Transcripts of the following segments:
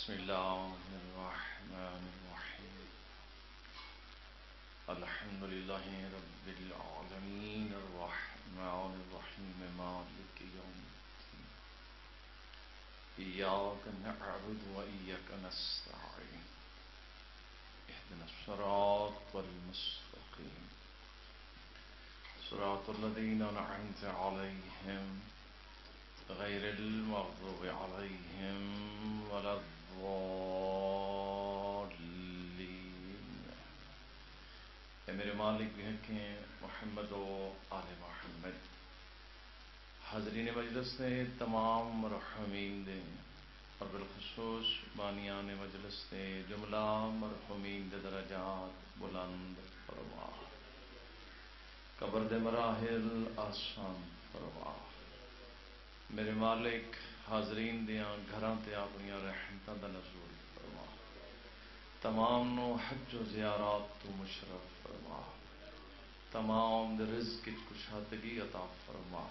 بسم الله الرحمن الرحيم الحمد لله رب العالمين الرحمن الرحيم مالك يوم الدين إياك نعبد وإياك نستعين اهدنا الصراط المستقيم صراط الذين أنعمت عليهم غير المغضوب عليهم ولا الضالين. اے میرے مالک بھی ہیں محمد و آل محمد. حاضرین مجلس نے تمام مرحومین دے اور بالخصوص بانیان مجلس نے جملہ مرحومین دے درجات بلند فرما، قبر دے مراحل آسان فرما. میرے مالک حاضرین دیاں گھراں تے اپنیاں رحمتاں دا نزول فرما، تمام نو حج و زیارات تو مشرف فرما، تمام دے رزق وچ کشادگی عطا فرما،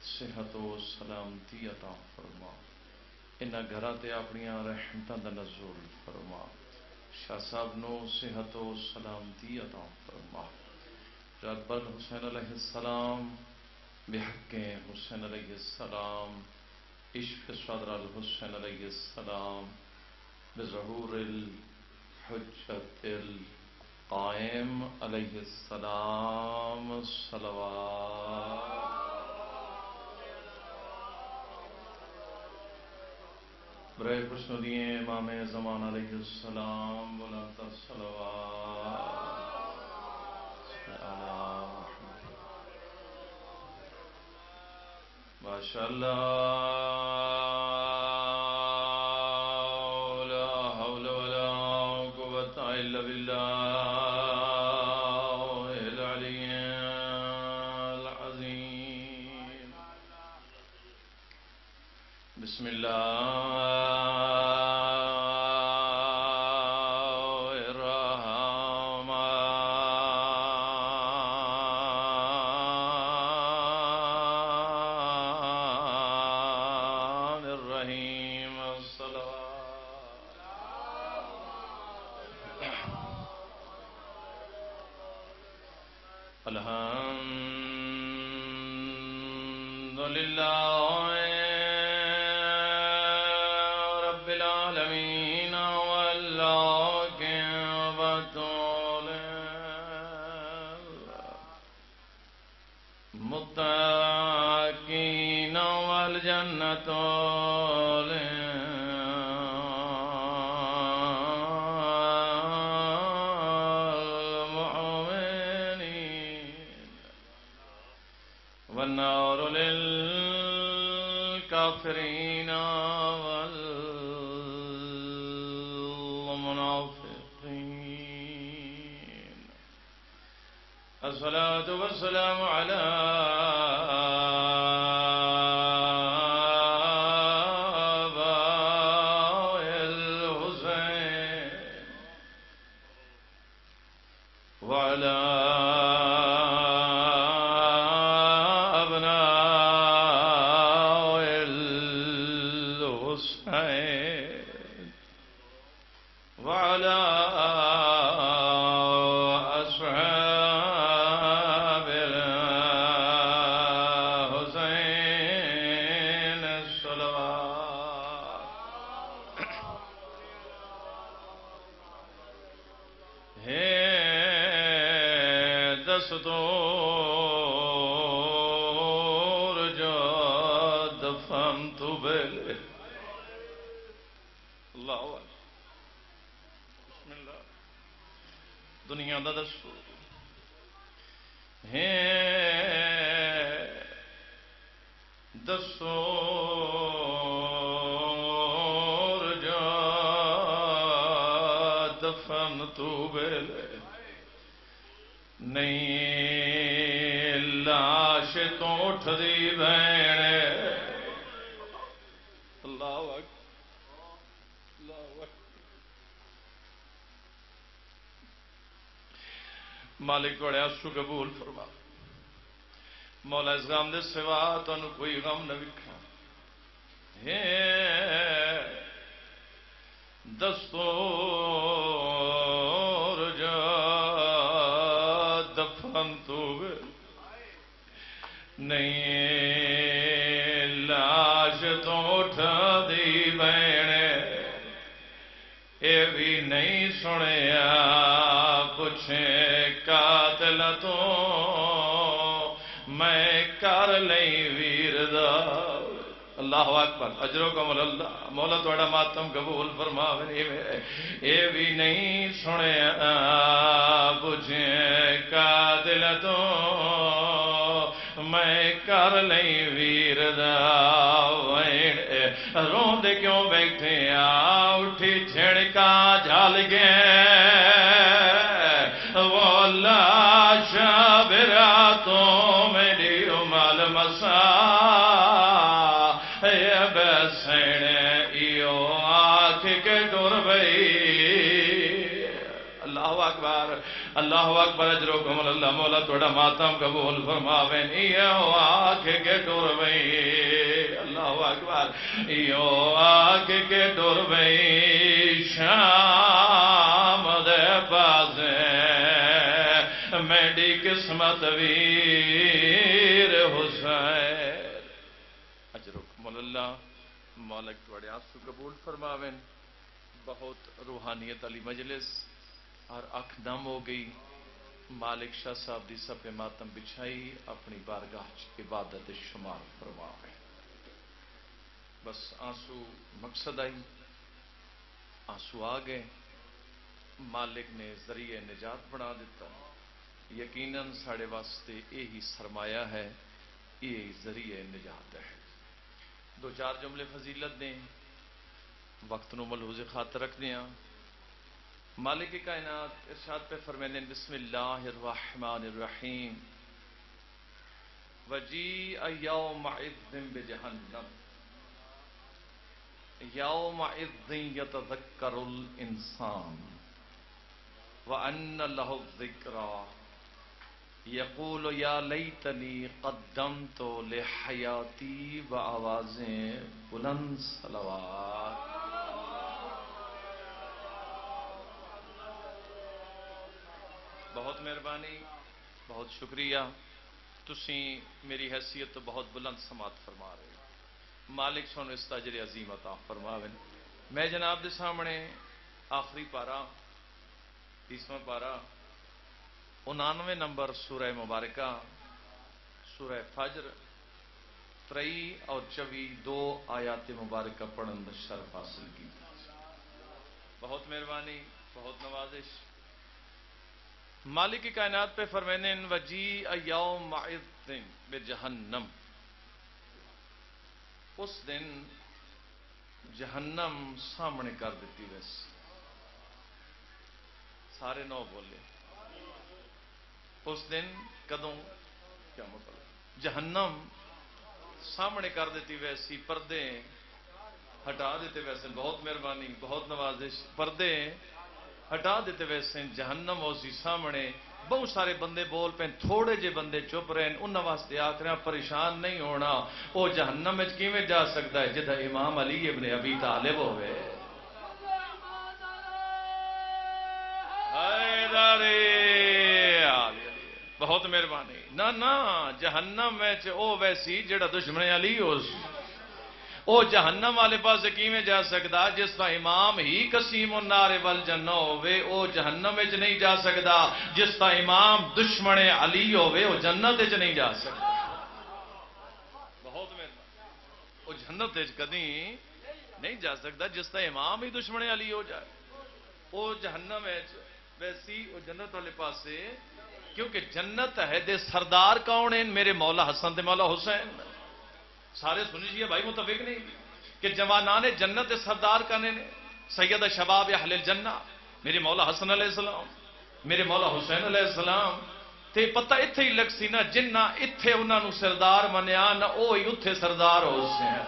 صحت و سلامتی عطا فرما. انہاں گھراں تے اپنیاں رحمتاں دا نزول فرما. شاہ صاحب نو صحت و سلامتی عطا فرما. رب الحسین علیہ السلام بحق حسین علیہ السلام عشق صدر الحسین علیہ السلام بظہور الحجت القائم علیہ السلام صلوات. برائے خوشنو دیئے امام زمان علیہ السلام بلند صلوات. ماشاءاللہ لا حول ولا قوة الا بالله العلي العظيم. بسم الله الصلاة والسلام على الحسين وعلى أبناء الحسين وعلى دنیا دا دستور ہے دستور جا دفن تو بیلے نہیں لاش تو اٹھ دی بہنے. اللہ اکبر اللہ اکبر. مالک بڑے آنسو قبول فرما. مولا اس غم دے سوا تانوں کوئی غم نہ وکھا. دستور جا دفن تو نہیں لاش تو اٹھا دی بہنے اے بھی نہیں سنیا پوچھے قاتل تو میں کر لئی ویر دا اللہ اکبر اجرکم اللہ مولا تھوڑا ماتم قبول فرماوے اے بھی نہیں سنیا پوچھے قاتل تو میں کر لئی ویر دا رون دے کیوں بیٹھے اٹھی جھڑکا جھال گئے وہ لاش براتوں میری مال مسا بسن ایو آنکھ کے ڈر بئی اللہ اکبر اللہ اکبر اجرکم اللہ مولا توڑا ماتم قبول فرماوے ایو آنکھ کے ڈر بئی اللہ اکبر ایو آنکھ کے ڈر بئی شام دے بازے میڈی قسمت ویر حسین اجرکم اللہ مالک توڑے آنسو قبول فرماوے بہت روحانیت علی مجلس اور اکھ نم ہو گئی مالک شاہ صاحب دی سپے ماتم بچھائی اپنی بارگاہ عبادت شمار فرماوے بس آنسو مقصد آئی آنسو آگئے مالک نے ذریعہ نجات بنا دیتا یقیناً ساڑے واسطے یہی سرمایہ ہے یہی ذریعہ نجات ہے دو چار جملے فضیلت دیں وقت نو ملحوظ خاطر رکھ دیا مالک کائنات ارشاد پہ فرمینے بسم اللہ الرحمن الرحیم وجیء یومئذ بجہنم یومئذ یتذکر الانسان وان لہ الذکری یقول یا لیتنی قدمت لحیاتی بآوازیں بلند صلوات بہت مہربانی بہت شکریہ تسی میری حیثیت تو بہت بلند سماعت فرما رہے مالک سن اس تاجر عظیم عطا فرماویں میں جناب دے سامنے آخری پارا 30واں پارا 99 نمبر سورہ مبارکہ سورہ فجر 23 اور 24 دو آیات مبارکہ پڑھن دا شرف حاصل کی بہت مہربانی بہت نوازش مالک کائنات پہ فرمینے وجیء یومئذ بجہنم اس دن جہنم سامنے کر دیتی ویسے سارے نو بولے اس دن کدوں کیا مطلب جہنم سامنے کر دیتی ویسی پردے ہٹا دیتے ویسے بہت مہربانی بہت نوازش پردے ہٹا دیتے ویسے جہنم اسی سامنے بہت سارے بندے بول پہ تھوڑے جے بندے چپ رہے ہیں انہاں واسطے آخر پریشان نہیں ہونا وہ جہنم وچ کیویں جا سکتا ہے جدھا امام علی ابن ابی طالب ہوئے بہت مہربانی نہ جہنم وچ او ویسی جڑا دشمن علی ہو او جہنم والے پاس کیویں جا سکتا جس کا امام ہی قسیم النار والجنہ ہوئے او جہنم وچ نہیں جا سکتا جس کا امام دشمن علی ہوئے او جنت وچ نہیں جا سکتا بہت مہربانی او جنت وچ کدی نہیں جا سکتا جس کا امام ہی دشمن علی ہو جائے او جہنم وچ ویسی او جنت والے پاسے کیونکہ جنت ہے دے سردار کون ہیں میرے مولا حسن دے مولا حسین سارے سنیجیے بھائی متفق نہیں کہ جوانان جنت سردار کنے نے سید شباب اہل الجنہ میرے مولا حسن علیہ السلام میرے مولا حسین علیہ السلام تے پتہ اتھے ہی لگ سی نا جنہ اتھے انہاں نو سردار منیا نہ اوہی اتھے سردار ہو سے ہیں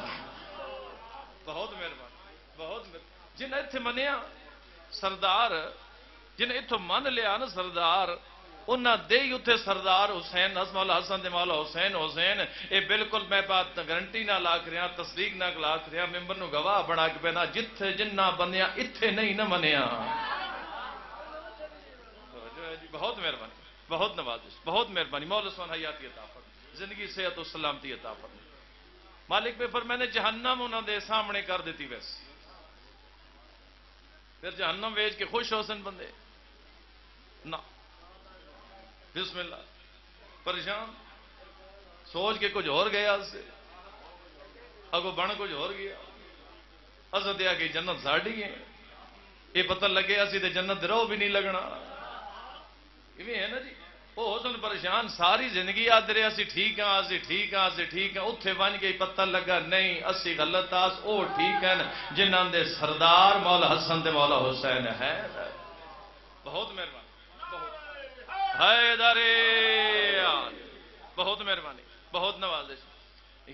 بہت مہربان بہت مہربان جنہ اتھے منیا سردار جنہ اتھے من لیا نا سردار انہاں دے ہی اتھے سردار حسین مولا حسن دے مولا حسین حسین اے بالکل میں بات گارنٹی نہ لاکھ رہا تصدیق نہ لاکھ رہا ممبر نو گواہ بنا کے پینا جتھے جنہ بنیا اتھے نہیں نہ منیا بہت مہربانی بہت نوازش بہت مہربانی مولا سبحانہ حیاتی عطا فرمائے زندگی صحت و سلامتی عطا فرمائے مالک پہ فرمائے نے جہنم انہوں دے سامنے کر دیتی ویسے پھر جہنم ویچ کے خوش ہو سن بندے نہ بسم اللہ پریشان سوچ کے کچھ اور گیا اس سے اگو بن کچھ اور گیا اصل دیا کہ جنت ساڑی ہے یہ پتہ لگے اسی تے جنت رو بھی نہیں لگنا یہ ہے نا جی وہ حسن پریشان ساری زندگی آدھ رہے اسی ٹھیک ہاں اسی ٹھیک ہاں اسی ٹھیک ہاں اتھے بن کے پتہ لگا نہیں اسی غلط آس او ٹھیک ہیں جنہاں دے سردار مولا حسن دے مولا حسین ہے بہت مہربانی بہت مہربانی بہت نوازش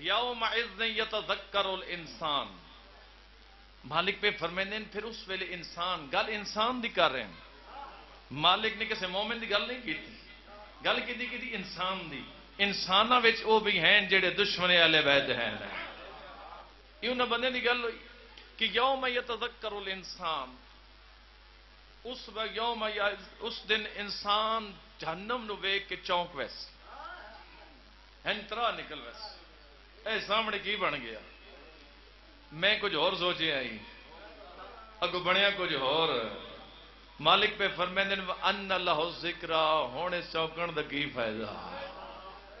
یوم اذ یتذکر الانسان مالک پہ فرمیندے پھر اس ویلے انسان گل انسان دی کر رہے ہیں مالک نے کسی مومن دی گل نہیں کی گل کی انسان دی انساناں وچ او بھی ہیں جڑے دشمن اہل بیت ہیں یہ انہاں بندے دی گل ہوئی کہ یوم یتذکر الانسان اس دن انسان جہنم نو ویکھ کے چونک ویس ہنترا نکل ویس اے سامنے کی بن گیا میں کچھ اور سوچے آئی اگو بنیا کچھ اور مالک پہ فرمیندے ان اللہ ذکرہ ہونے چوکن دا کی فائدہ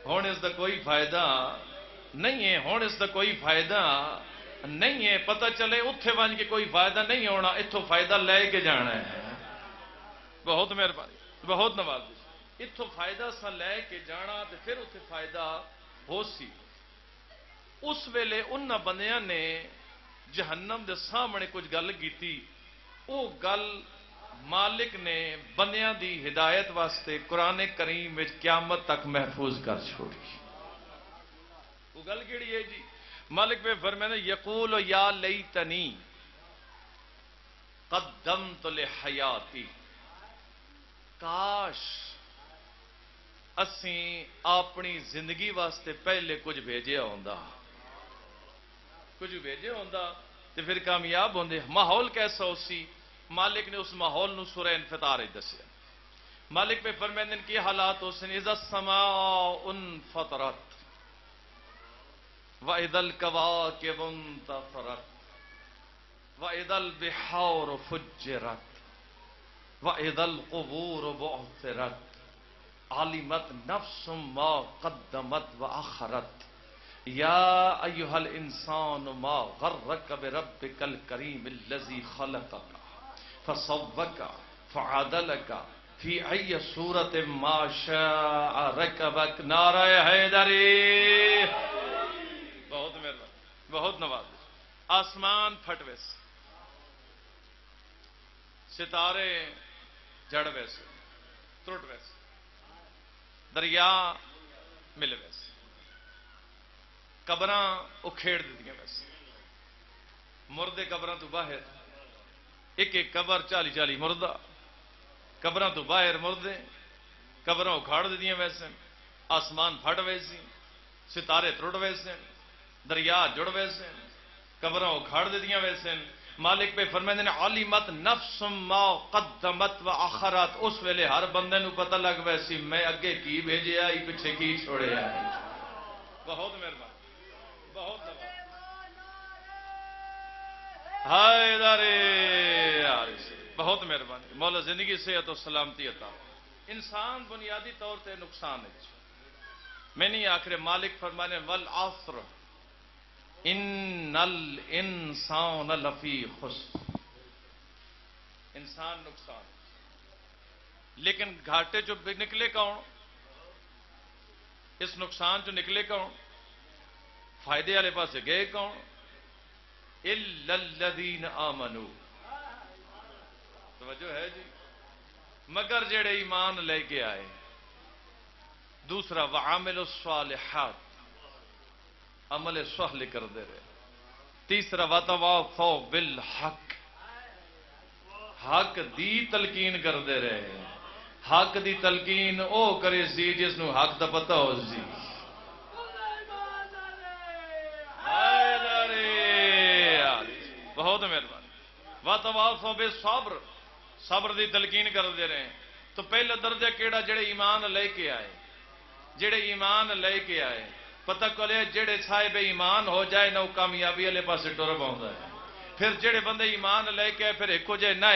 ہونے اس دا کوئی فائدہ نہیں ہے ہونے اس دا کوئی فائدہ نہیں ہے پتہ چلے اتھے بن کے کوئی فائدہ نہیں ہونا اتھو فائدہ لے کے جانا ہے بہت مہربانی بہت نوازش اتھو فائدہ سا لے کے جانا تے پھر اتھے فائدہ ہو سی اس ویلے انہاں بندیاں نے جہنم دے سامنے کچھ گل کیتی او گل مالک نے بندیاں دی ہدایت واسطے قرآن کریم میں قیامت تک محفوظ کر چھوڑی وہ گل کیڑی ہے جی مالک پہ فرمایا یقول یا لیتنی قدمت لحیاتی کاش اسیں اپنی زندگی واسطے پہلے کچھ بھیجیا ہوندا تو پھر کامیاب ہوندے ماحول کیسا ہو سی مالک نے اس ماحول نو سورہ انفطار دسیا مالک پہ فرمیندن کی حالات ہو سن اذا السماء انفطرت واذا الكواكب انتثرت واذا البحار فجرت وَإِذَا الْقُبُورُ بُعْثِرَتْ عَلِمَتْ نَفْسٌ مَا قَدَّمَتْ وَأَخَّرَتْ يَا أَيُّهَا الْإِنسَانُ مَا غَرَّكَ بِرَبِّكَ الْكَرِيمِ الَّذِي خَلَقَكَ فَصَوَّكَ فَعَدَلَكَ فِي أَيِّ صُورَةٍ مَا شَاءَ رَكَبَكَ نعرہ حیدری بہت مہربانی بہت نوازش آسمان پھٹ ویسے ستارے جڑ ویسے ترٹ ویسے دریا مل ویسے قبراں اکھیڑ دیتیاں ویسے مردے قبراں تو باہر ایک ایک قبر 40 مردہ قبراں تو باہر مردے قبراں اکھاڑ دیتیاں ویسے آسمان پھٹ ویسے ستارے ترٹ ویسے دریا جڑ ویسے قبراں اکھاڑ دیتیاں ویسے مالک پہ فرمیندے نے علمت نفس ما قدمت و اخرت اس ویلے ہر بندے نو پتہ لگ ویسی میں اگے کی بھیجے آئی پیچھے کی چھوڑے آئی بہت مہربانی بہت ہائے دارے بہت مہربانی مولا زندگی صحت و سلامتی عطا انسان بنیادی طور تے نقصان ہے میں نہیں آخر مالک فرمانے والعصر ان الانسان لفی خسر انسان نقصان لیکن گھاٹے جو نکلے کون اس نقصان جو نکلے کون فائدے والے پاس گئے کون الا الذین آمنوا توجہ ہے جی مگر جڑے ایمان لے کے آئے دوسرا وعاملوا الصالحات عمل صالح کر دے رہے تیسرا وتواصوا بالحق حق دی تلقین کر دے رہے حق دی تلقین او کرے سی جس نو حق دا پتہ ہو سی بہت مہربانی وَتَوَاصَوْا بِالصَّبْرِ صبر دی تلقین کر دے رہے ہیں تو پہلا درجہ کیڑا جڑے ایمان لے کے آئے جڑے ایمان لے کے آئے پتہ کلے جڑے صاحب ایمان ہو جائے نہ کامیابی والے پاسے ٹر پاؤندا ہے پھر جڑے بندے ایمان لے کے آئے پھر ایک ہو جائے نہ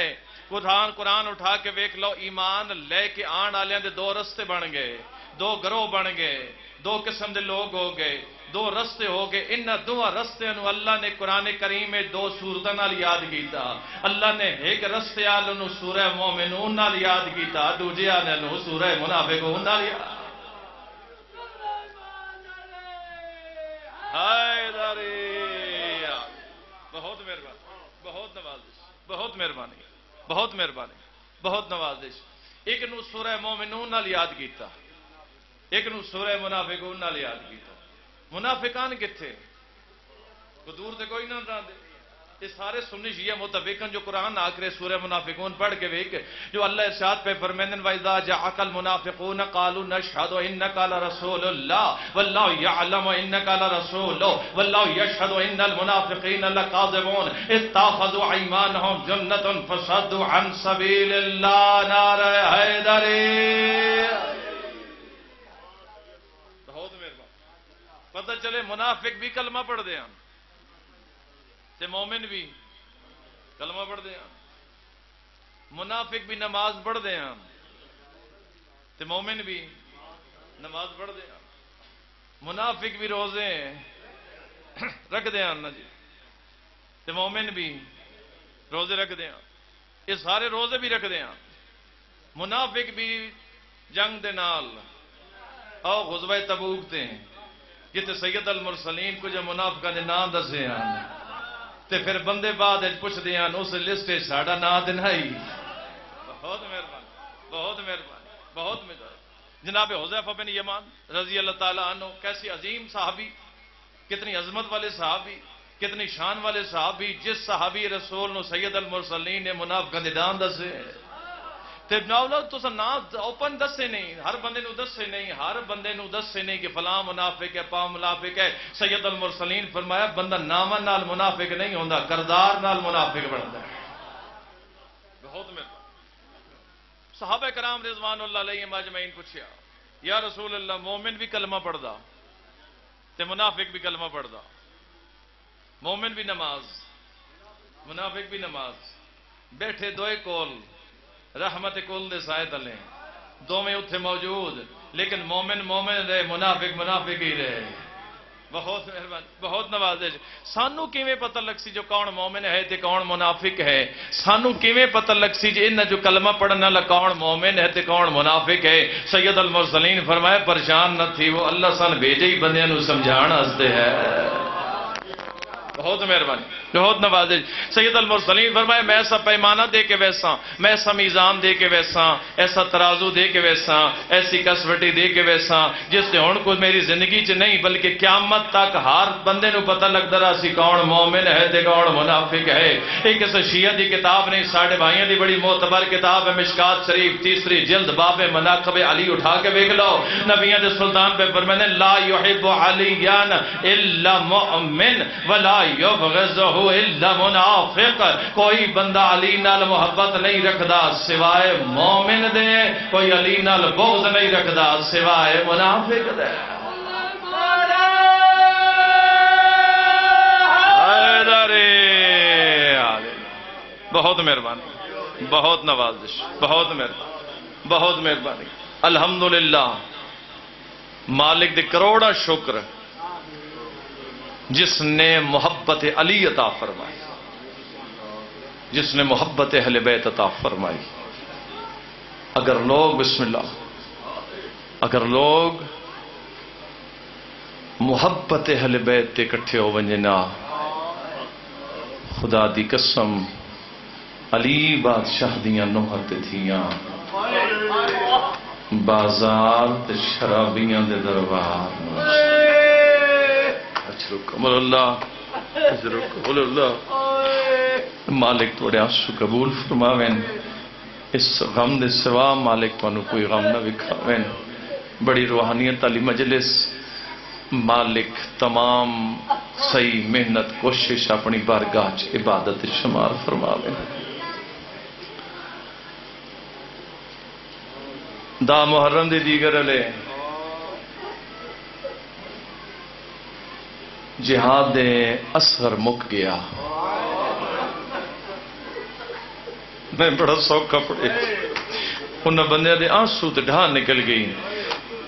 قرآن اٹھا کے ویکھ لو ایمان لے کے آن والے دے دو رستے بن گئے دو گروہ بن گئے دو قسم دے لوگ ہو گئے دو رستے ہو گئے ان دو رستے نو اللہ نے قرآن کریم میں دو سورتاں نال یاد کیتا اللہ نے ایک رستے والے نو سورہ مومنون نال یاد کیتا دوجے والے نو سورہ منافقون نال یاد بہت مہربانی بہت نوازش بہت مہربانی بہت مہربانی بہت نوازش ایک نو سورہ مومنون نال یاد کیتا ایک نو سورہ منافقون نال یاد کیتا منافقان کتھے کو دور تے کوئی نہ رہندے یہ سارے سنی شیعہ متفقن جو قرآن آخر سورہ منافقون پڑھ کے ویک جو اللہ ارشاد پہ فرمیندن وَإِذَا جَاءَكَ الْمُنَافِقُونَ قَالُوا نَشْهَدُ إِنَّكَ لَرَسُولُ اللَّهِ وَاللَّهُ يَعْلَمُ إِنَّكَ لَرَسُولُهُ وَاللَّهُ يَشْهَدُ إِنَّ الْمُنَافِقِينَ لَكَاذِبُونَ اتَّخَذُوا أَيْمَانَهُمْ جُنَّةً فَصَدُّوا عَنْ سَبِيلِ اللَّهِ نَارَ حَيْدَرِ پتہ چلے منافق بھی کلمہ پڑھ دے ہیں تے مومن بھی کلمہ پڑھ دے ہیں منافق بھی نماز پڑھ دے ہیں تے مومن بھی نماز پڑھ دے ہیں منافق بھی روزے رکھ دے ہیں نا جی تے مومن بھی روزے رکھ دے ہیں یہ سارے روزے بھی رکھ دے ہیں منافق بھی جنگ دے نال او غزوہ تبوک تے ہیں جتے سید المرسلین کو جو منافقہ نے نام دسے ہیں تے پھر بندے بعد پوچھ دے ہیں اس لسٹ ساڑا نام دنائی بہت مہربانی بہت مہربانی بہت مہربانی جناب حذیفہ بن یمان رضی اللہ تعالیٰ عنہ کیسی عظیم صحابی کتنی عظمت والے صحابی کتنی شان والے صحابی جس صحابی رسول نو سید المرسلین نے منافقہ نے نام دسے تے ناولو تو نا اوپن دسے نہیں ہر بندے نو دسے نہیں ہر بندے نو دسے نہیں کہ فلاں منافق ہے پاں منافق ہے سید المرسلین فرمایا بندہ نامہ نال منافق نہیں ہوندا کردار نال منافق بندا ہے بہت مہربانی صحابہ کرام رضوان اللہ علیہم اجمعین پوچھیا یا رسول اللہ مومن بھی کلمہ پڑھدا تے منافق بھی کلمہ پڑھدا مومن بھی نماز منافق بھی نماز بیٹھے دوئے کول رحمت کل دے سائے تلے دو میں اتھے موجود لیکن مومن مومن رہے منافق منافق ہی رہے بہت مہربانی بہت نوازش سانو کیویں پتہ لگ سی جو کون مومن ہے تے کون منافق ہے سانو کیویں پتہ لگ سی جو انہاں جو کلمہ پڑھن والا کون مومن ہے تے کون منافق ہے سید المرسلین فرمایا پریشان نہ تھی وہ اللہ سان بھیجے ہی بندیاں نو سمجھان واسطے ہے بہت مہربانی بہت نوازش سید المرسلین فرمائے میں ایسا پیمانہ دے کے ویسا میں ایسا میزان دے کے ویسا ایسا ترازو دے کے ویسا ایسی کسوٹی دے کے ویسا جس سے ہن کو میری زندگی چ نہیں بلکہ قیامت تک ہر بندے نو پتہ لگدا رہا سی کون مومن ہے تے کون منافق ہے ایک اس شیعہ دی کتاب نہیں ساڈے بھائیاں دی بڑی معتبر کتاب ہے مشکات شریف تیسری جلد باب مناقب علی اٹھا کے دیکھ لو نبیوں دے سلطان پہ فرمانے لا یحب علیان الا مؤمن ولا یبغضہ الا منافق کوئی بندہ علی نال محبت نہیں رکھدا سوائے مومن دے کوئی علی نال بغض نہیں رکھدا سوائے منافق دے بہت مہربانی بہت نوازش بہت مہربانی بہت مہربانی الحمدللہ مالک دے کروڑا شکر جس نے محبت علی عطا فرمائی جس نے محبت اہل بیت عطا فرمائی اگر لوگ بسم اللہ اگر لوگ محبت اہل بیت تے اکٹھے ہو ونجنا خدا دی قسم علی بادشاہ دیاں نوحت تھیاں بازار تے شرابیاں دے دربار اللہ مالک توڑے آنسو قبول فرماویں اس غم دے سوا مالک تانوں کوئی غم نہ وکھاویں. بڑی روحانیت والی مجلس. مالک تمام صحیح محنت کوشش اپنی بارگاہ چ عبادت شمار فرماویں. دا محرم دی دیگر علیہ جہاد اصغر مک گیا. میں بڑا سوکھا پڑے ان بندے دے آنسو تے ڈھا نکل گئی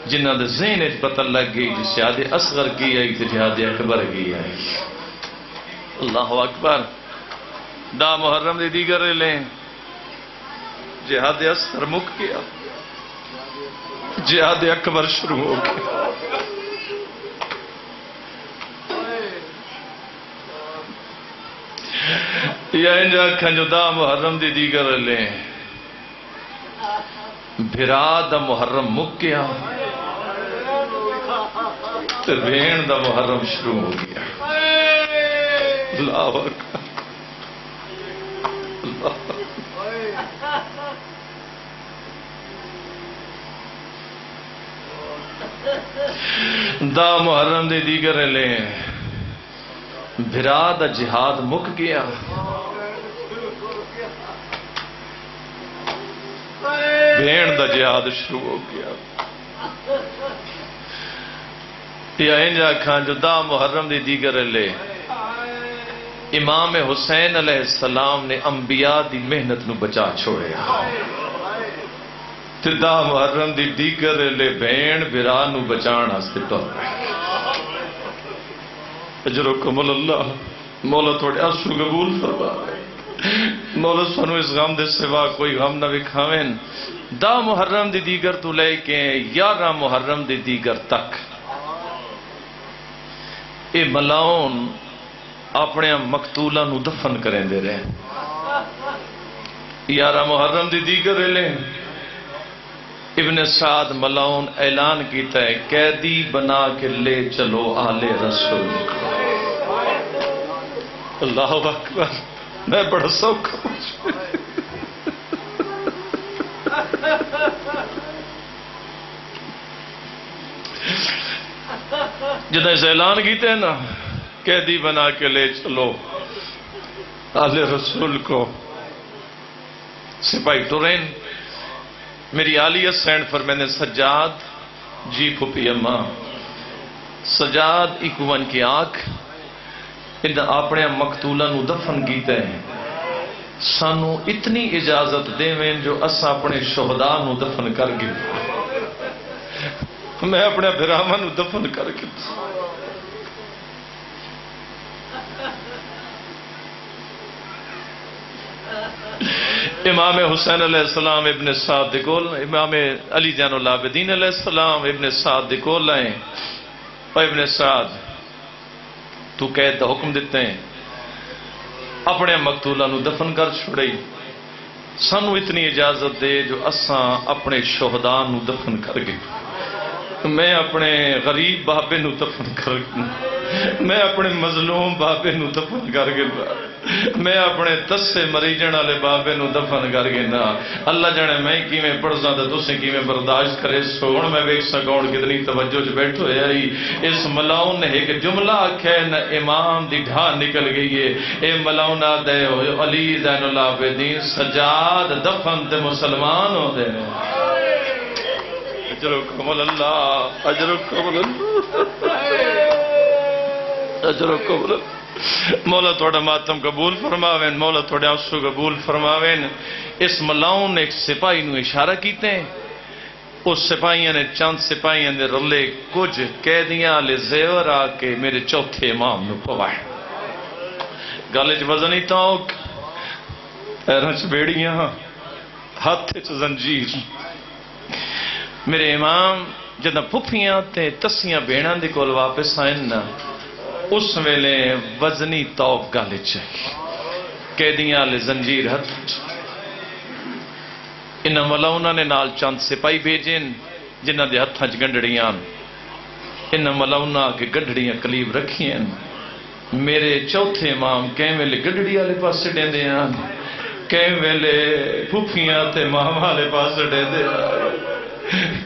جنہ دے ذہن وچ پتہ لگ گئی جہاد اصغر کی آئی تے جہاد اکبر کی آئی. اللہ اکبر. دا محرم دی دیگر لیں جہاد اصغر مک گیا جہاد اکبر شروع ہو گیا. یا انجا کھنجو دا محرم دی دیگر لیں بھرا دا محرم مک گیا تو بین دا محرم شروع ہو گیا. اللہ اکبر. اللہ دا محرم دی دیگر لیں بھرا دا جہاد مک گیا بھین دا جہاد شروع ہو گیا. یا انجا کھان جو دا محرم دی دیگر لے امام حسین علیہ السلام نے انبیاء دی محنت نو بچا چھوڑیا. تے دا محرم دی دیگر لے بھین بھرا نو بچان ہستے ٹر رہے. اجرکم اللہ. مولا تھوڑے آنسو قبول فرما. مولا سنو اس غم دے سوا کوئی غم نہ وکھاویں. دا محرم دی دیگر تو لے کے 11 محرم دی دیگر تک اے ملاؤن اپنے مقتولاں نو دفن کریں دے رہے. 11 محرم دی دیگر لے ابن سعد ملاؤن اعلان کیتا ہے قیدی بنا کے لے چلو آل رسول. اللہ اکبر. میں بڑا سوکھا جدہ اس اعلان کیتے ہیں نا قیدی بنا کے لے چلو آل رسول کو. سپاہی ٹرین میری عالیہ سینڈ پر میں نے سجاد جی پھپی اماں سجاد اکون کی آنکھ اپنے مقتولہ نو دفن کیتے ہیں. سانو اتنی اجازت دیویں جو اسا اپنے شہداء نو دفن کر گئے. میں اپنے بھراواں نو دفن کر کے امام حسین علیہ السلام ابن سعد دے کول امام علی زین العابدین علیہ السلام ابن سعد دے کول آئے. اور ابن سعد تو قید دا حکم دیتے ہیں اپنے مقتولہ نو دفن کر چھوڑی. سانو اتنی اجازت دے جو اساں اپنے شہداء نو دفن کر گئے. میں اپنے غریب بابے نو دفن کر گئے. میں اپنے مظلوم بابے نو دفن کر گئے. میں اپنے تسے مریجن والے بابے نو دفن کر گئے نا. اللہ جانے میں کیویں پڑھساں تے تسیں کیویں برداشت کرے. سون میں ویکھ سکون کتنی توجہ چ بیٹھو ہے. اس ملاؤن نے ایک جملہ آکھیا ہے نہ امام دی ڈھا نکل گئی ہے. اے ملاؤن دے علی زین العابدین سجاد دفن تے مسلمان ہو دے. اجرکم اللہ. اجرکم اللہ. اجرکم اللہ. مولا تھوڑا ماتم قبول فرماویں. مولا تھوڑے آنسو قبول فرماویں. اس ملاؤن نے ایک سپاہی نو اشارہ کیتے ہیں. اس سپاہیاں نے چند سپاہیاں دے رلے کچھ قیدیاں لے زیور آ کے میرے چوتھے امام نو پوائے. گالج وزن ہی تاؤک پیروں چ بیڑیاں ہاتھ چ زنجیر. میرے امام جدہ پھپھیاں تے تسیاں بیناں دے کول واپس آئیں نا اس ویلے وزنی توق گالے چاہیے. قیدیاں لے زنجیر ہاتھ. انہاں ملاؤناں نے نال چند سپاہی بھیجیں جنہاں دے ہتھاں چ گنڈڑیاں. انہاں ملاؤناں کے گنڈڑیاں قلیب رکھیاں. میرے چوتھے امام کہیں ویلے گنڈڑی والے پاسے ڈیندے ہیں. کئی ویلے پھوپھیاں تے ماں والے پاس ڈے دے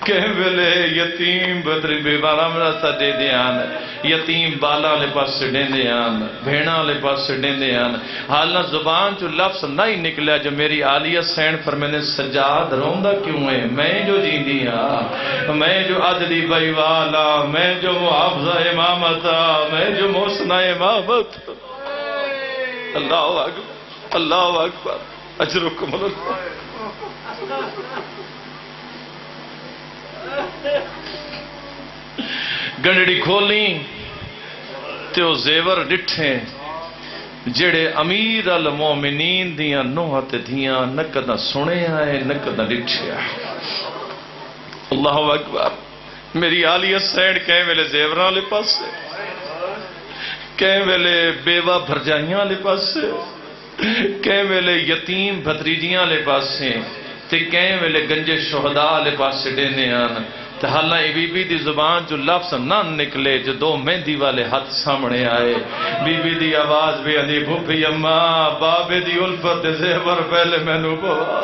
کئی ویلے یتیم بدری بیوارا مراسا دے دیان یتیم بالا لے پاس ڈے دیان بھیڑا لے پاس ڈے دیان حالنا زبان جو لفظ نہیں نکلیا جو میری عالیہ سین پر میں نے سجاد روندہ کیوں ہے میں جو جیندی ہاں میں جو عدلی بائی والا میں جو محافظہ امامتا میں جو محسنہ امامت اللہ اکبر اللہ اکبر اجرکم اللہ گنڈی کھولیں تے او زیور ڈٹھیں جڑے امیر المومنین دیاں نوحت دیاں نکدہ سنے آئے نکدہ ڈٹھے آئے اللہ اکبر میری عالیہ سینڈ کہیں ویلے زیوران لے پاس سے کہیں ویلے بیوہ بھرجائیاں لے پاس سے کہیں ویلے یتیم بھتریجیاں لے پاس سے تے کہیں ویلے گنجے شہداء لے پاس سے دینے آنا تے حالہ بی بی دی زبان جو لفظ نہ نکلے جو دو مہندی والے ہاتھ سامنے آئے بی بی دی آواز بھی اندھی بھوپی اماں بابے دی الفت زیور پہلے میں نو بوا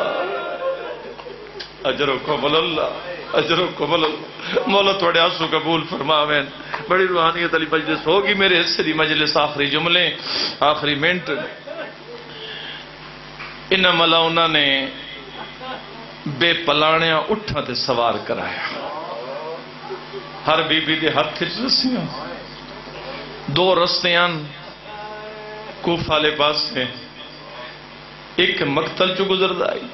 اجرکم اللہ اجرکم اللہ مولا توڑے آنسو قبول فرماویں بڑی روحانیت علی مجلس ہوگی میرے حصے دی مجلس آخری جملے آخری منٹ انہا ملاؤنہ نے بے پلانیاں اٹھا تے سوار کرایا ہر بی بی دے ہاتھ رسیاں دو رستیاں کوفہ لے پاس ہیں ایک مقتل چو گزر دائی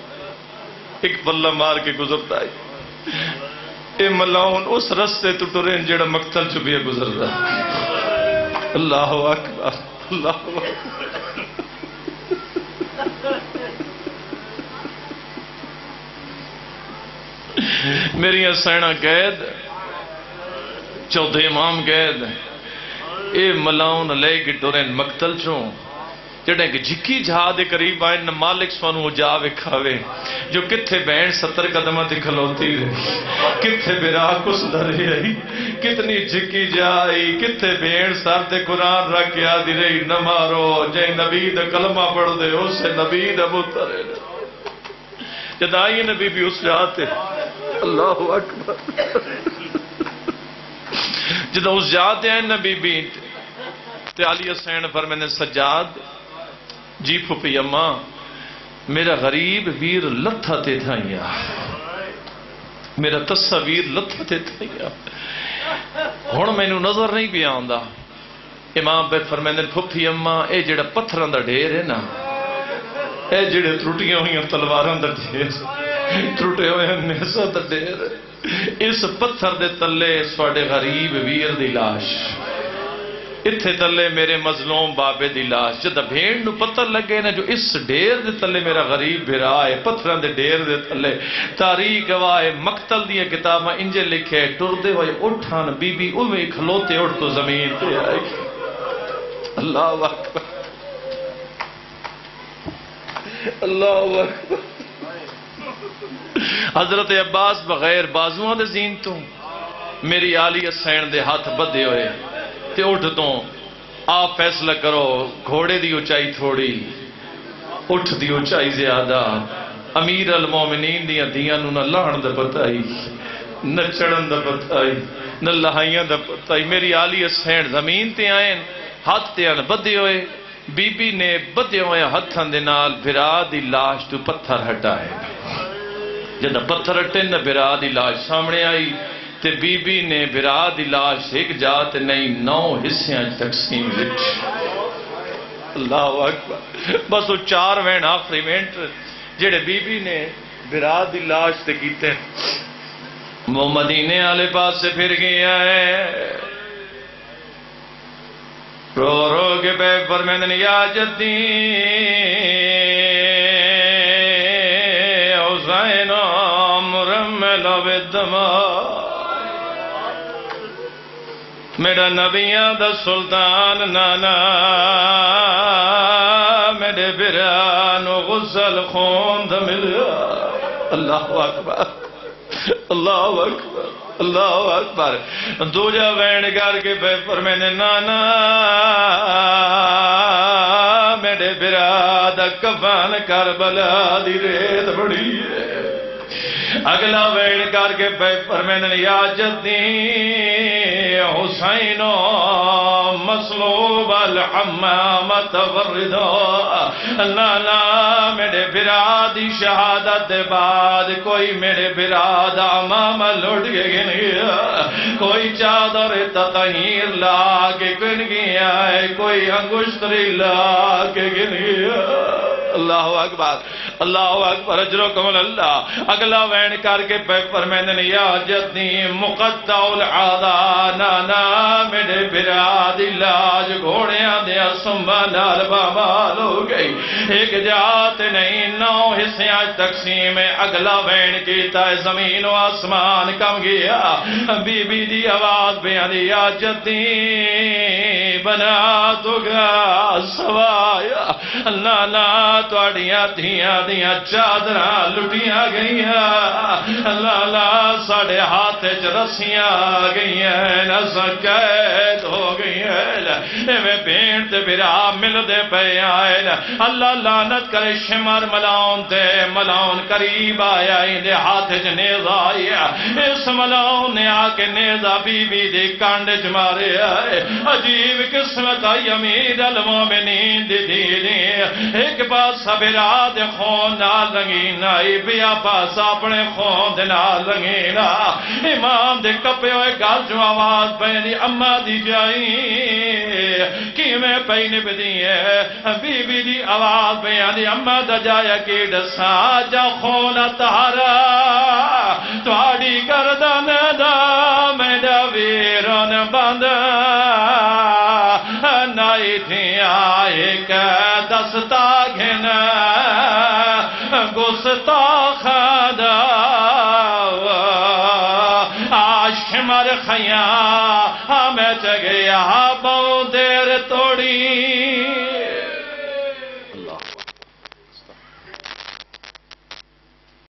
ایک بلہ مار کے گزر دائی اے ملاؤن اس رستے تو ٹرین جڑا مقتل چو بھی گزر دائی اللہ اکبر اللہ اکبر میری سینہ قید چودھے امام قید اے ملاؤن لے کے ٹورین مقتل چوں جڑے کہ جھکی جہاں دے قریب آئے نہ مالک سوانو جا وکھاوے جو کتھے بین 70 قدمہ تے کھلوتی رہی کتھے بیراہ کس دھرے رہی کتنی جھکی جائی کتھے بین سر تے قرآن رکھ کے آدھی رہی نہ مارو جائے نبی دا کلمہ پڑھ دے اس سے نبی دا بترے جد آئیے نبی بھی اس جاتے اللہ اکبر جد اس جاتے ہیں نبی بھی تے علی حسین پر میں نے سجاد جی پھپی اماں میرا غریب ویر لتھا تے تھائیا میرا تصویر لتھا تے تھائیا ہون میں نو نظر نہیں بھی آندہ امام پہ فرمیندے پھپی اماں اے جڑا پتھران دا ڈھیر ہے نا اے جڑے ترٹیاں ہوئی تلواران دا ڈھیر ترٹے ہوئے نیسا دا ڈھیر اس پتھر دے تلے سواڑے غریب ویر دی لاش اتھے تلے میرے مظلوم بابے دی لاش جدہ بھیڑ نو پتھر لگے نا جو اس ڈیر دے تلے میرا غریب بھرائے پتھران دے ڈیر دے تلے تاریخ گواہ مقتل دیا کتابہ انجے لکھے ٹر دے ہوئے اٹھان بی بی اوے کھلوتے اٹھ تو زمین پہ آئے اللہ اکبر اللہ اکبر حضرت عباس بغیر بازوان دے زینتوں میری عالیہ سین دے ہاتھ بدے ہوئے تے اٹھ تو آپ فیصلہ کرو گھوڑے دی اونچائی تھوڑی اٹھ دی اونچائی زیادہ امیر المومنین دیاں نو نہ لہن دا پتائی نہ چڑھن دا پتائی نہ لہائیاں دا پتائی میری عالیہ سین زمین تے آئیں ہاتھ تے آن بدے ہوئے بی بی نے بدے ہوئے ہتھاں دے نال بھرا دی لاش تو پتھر ہٹائے جدہ پتھر ہٹے نہ بھرا دی لاش سامنے آئی تے بی بی نے بھرا دی لاش ایک جات نہیں 9 حصیاں تقسیم لٹ اللہ اکبر بس وہ 4 وین آخری وینٹ جڑے بی بی نے بھرا دی لاش تے کیتے وہ مدینے آلے پاس سے پھر گیا ہے رو رو کے بے فرمیندن یا جدی حسین مرمل بالدماء میرا نبیاں دا سلطان نانا میرے برانو غسل خون دا ملیا اللہ اکبر اللہ اکبر اللہ اکبر دوجہ وین کر کے پر میں نے نانا میرے میرے براد کفن کربلا دی ریت بڑی ہے اگلا ویڑ کر کے فرمیندن یا جدی حسین مصلوب الحمامت وردا لالا میرے برادی شہادت دے بعد کوئی میرے براد امام لٹ کے گن گیا کوئی چادر تطہیر لا کے گن گیا ہے کوئی انگشتری لا کے گن گیا اللہ اکبر اللہ اکبر اجرکم اللہ اگلا وین کر کے فرمیندن یا جدی مقطع العادا نانا میرے براد لاج گھوڑیاں دیا سنبا نال بابال ہو گئی ایک جات نہیں 9 حصیاں تقسیم اگلا وین کیتا ہے زمین و آسمان کم گیا بی بی دی آواز بیان دی یا جدی بنا تو گا سوایا نانا توڑیاں دھیاں دیاں چادراں لٹیاں گئیاں لالا ساڑھے ہاتھ رسیاں گئیاں نسا قید ہو گئیاں میں بینٹ برا مل دے پہ آئے اللہ لعنت کرے شمر ملاؤن تے ملاؤن قریب آیا اندے ہاتھ نیز آیا اس ملاؤن نے آکے نیزہ بی بی دے کانڈ جمارے آئے عجیب قسمت آئی امیر المومنین دی دی ایک پاس سبراد خون نال رنگین آئی بیا پاس اپنے خون دے نال رنگین امام دے کپے ہوئے گال جو آواز پہنی اممہ دی جائی کی میں پہنے بدی ہے بی بی دی آواز پہنی اممہ دا جایا کی ڈسا جا خون تہارا توڑی گردن دا میں دا ویرن بند نائی تھی آئے کہ دستا گھن گستاخ دا آشمر خیاں ہمیں چگیا بہت دیر توڑی اللہ